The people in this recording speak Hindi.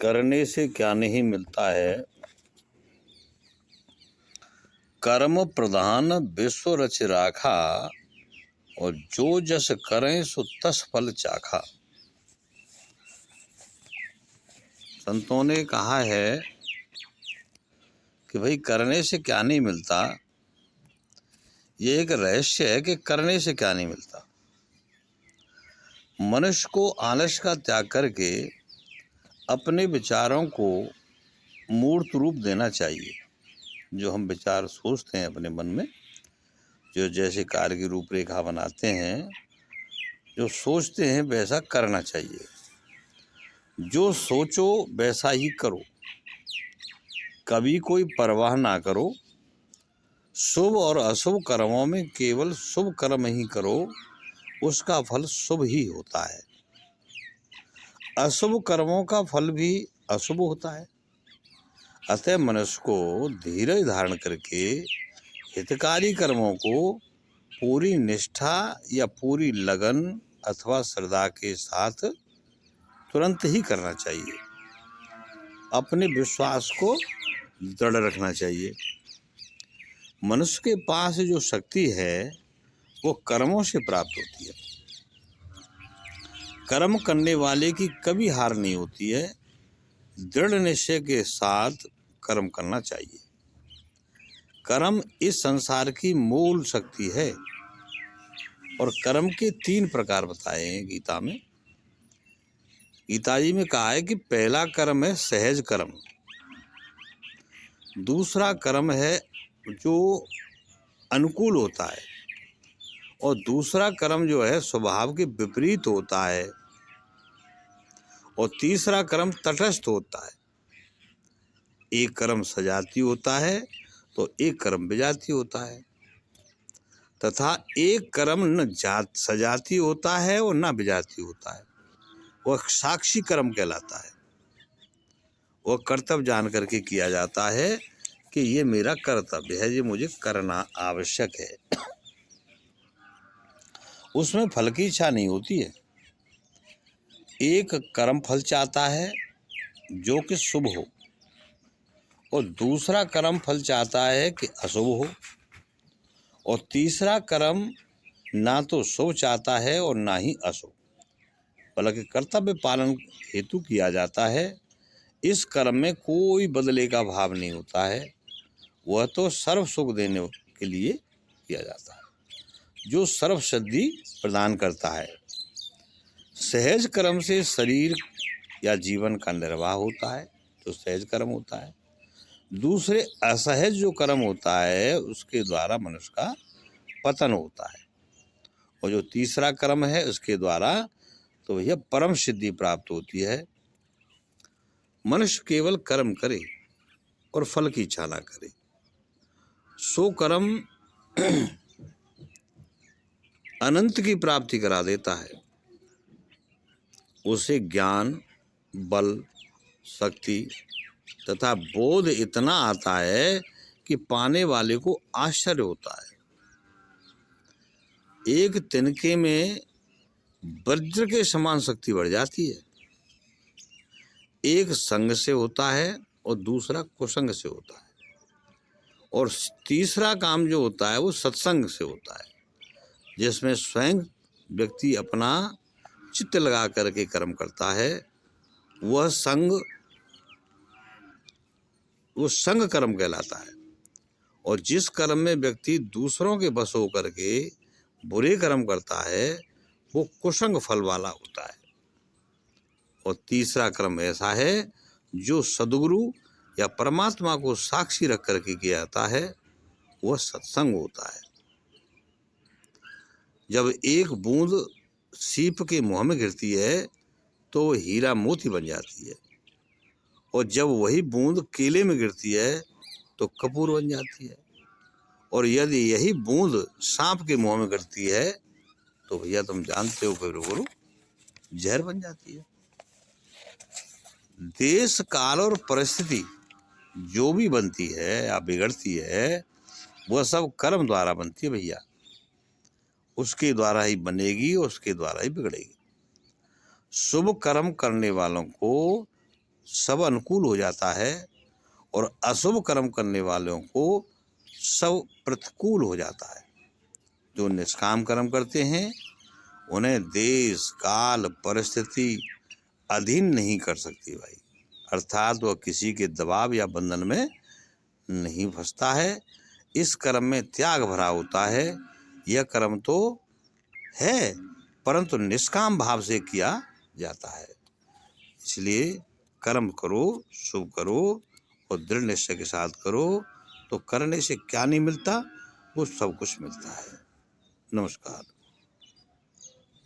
करने से क्या नहीं मिलता है। कर्म प्रधान विश्व रच राखा, और जो जस करें सो तस फल चाखा। संतों ने कहा है कि भाई करने से क्या नहीं मिलता। ये एक रहस्य है कि करने से क्या नहीं मिलता। मनुष्य को आलस का त्याग करके अपने विचारों को मूर्त रूप देना चाहिए। जो हम विचार सोचते हैं अपने मन में, जो जैसे कार्य की रूपरेखा बनाते हैं, जो सोचते हैं वैसा करना चाहिए। जो सोचो वैसा ही करो, कभी कोई परवाह ना करो। शुभ और अशुभ कर्मों में केवल शुभ कर्म ही करो, उसका फल शुभ ही होता है। अशुभ कर्मों का फल भी अशुभ होता है। अतः मनुष्य को धीरज धारण करके हितकारी कर्मों को पूरी निष्ठा या पूरी लगन अथवा श्रद्धा के साथ तुरंत ही करना चाहिए। अपने विश्वास को दृढ़ रखना चाहिए। मनुष्य के पास जो शक्ति है वो कर्मों से प्राप्त होती है। कर्म करने वाले की कभी हार नहीं होती है। दृढ़ निश्चय के साथ कर्म करना चाहिए। कर्म इस संसार की मूल शक्ति है। और कर्म के 3 प्रकार बताए हैं गीता में। गीता जी में कहा है कि पहला कर्म है सहज कर्म, दूसरा कर्म है जो अनुकूल होता है, और दूसरा कर्म जो है स्वभाव के विपरीत होता है, और तीसरा कर्म तटस्थ होता है। एक कर्म सजाती होता है तो एक कर्म विजाती होता है, तथा एक कर्म न सजाती होता है और न विजाती होता है। वह साक्षी कर्म कहलाता है। वह कर्तव्य जान करके किया जाता है कि ये मेरा कर्तव्य है, ये मुझे करना आवश्यक है। उसमें फल की इच्छा नहीं होती है। एक कर्म फल चाहता है जो कि शुभ हो, और दूसरा कर्म फल चाहता है कि अशुभ हो, और तीसरा कर्म ना तो शुभ चाहता है और ना ही अशुभ, बल्कि कर्तव्य पालन हेतु किया जाता है। इस कर्म में कोई बदले का भाव नहीं होता है। वह तो सर्व सुख देने के लिए किया जाता है, जो सर्व सिद्धि प्रदान करता है। सहज कर्म से शरीर या जीवन का निर्वाह होता है, जो सहज कर्म होता है। दूसरे असहज जो कर्म होता है उसके द्वारा मनुष्य का पतन होता है। और जो तीसरा कर्म है उसके द्वारा तो भैया परम सिद्धि प्राप्त होती है। मनुष्य केवल कर्म करे और फल की इच्छा ना करे, सो कर्म अनंत की प्राप्ति करा देता है। उसे ज्ञान, बल, शक्ति तथा बोध इतना आता है कि पाने वाले को आश्चर्य होता है। एक तिनके में वज्र के समान शक्ति बढ़ जाती है। एक संग से होता है और दूसरा कुसंग से होता है, और तीसरा काम जो होता है वो सत्संग से होता है, जिसमें स्वयं व्यक्ति अपना चित्त लगा करके कर्म करता है। वह संग कर्म कहलाता है। और जिस कर्म में व्यक्ति दूसरों के बस होकर के बुरे कर्म करता है वो कुसंग फल वाला होता है। और तीसरा कर्म ऐसा है जो सद्गुरु या परमात्मा को साक्षी रख करके किया जाता है, वह सत्संग होता है। जब एक बूंद सीप के मुंह में गिरती है तो वो हीरा मोती बन जाती है, और जब वही बूंद केले में गिरती है तो कपूर बन जाती है, और यदि यही बूंद सांप के मुंह में गिरती है तो भैया तुम जानते हो कि गुरु जहर बन जाती है। देश काल और परिस्थिति जो भी बनती है या बिगड़ती है वह सब कर्म द्वारा बनती है भैया। उसके द्वारा ही बनेगी, उसके द्वारा ही बिगड़ेगी। शुभ कर्म करने वालों को सब अनुकूल हो जाता है और अशुभ कर्म करने वालों को सब प्रतिकूल हो जाता है। जो निष्काम कर्म करते हैं उन्हें देश काल परिस्थिति अधीन नहीं कर सकती भाई, अर्थात वह किसी के दबाव या बंधन में नहीं फंसता है। इस कर्म में त्याग भरा होता है। यह कर्म तो है परंतु निष्काम भाव से किया जाता है। इसलिए कर्म करो, शुभ करो और दृढ़ निश्चय के साथ करो, तो करने से क्या नहीं मिलता, वो सब कुछ मिलता है। नमस्कार।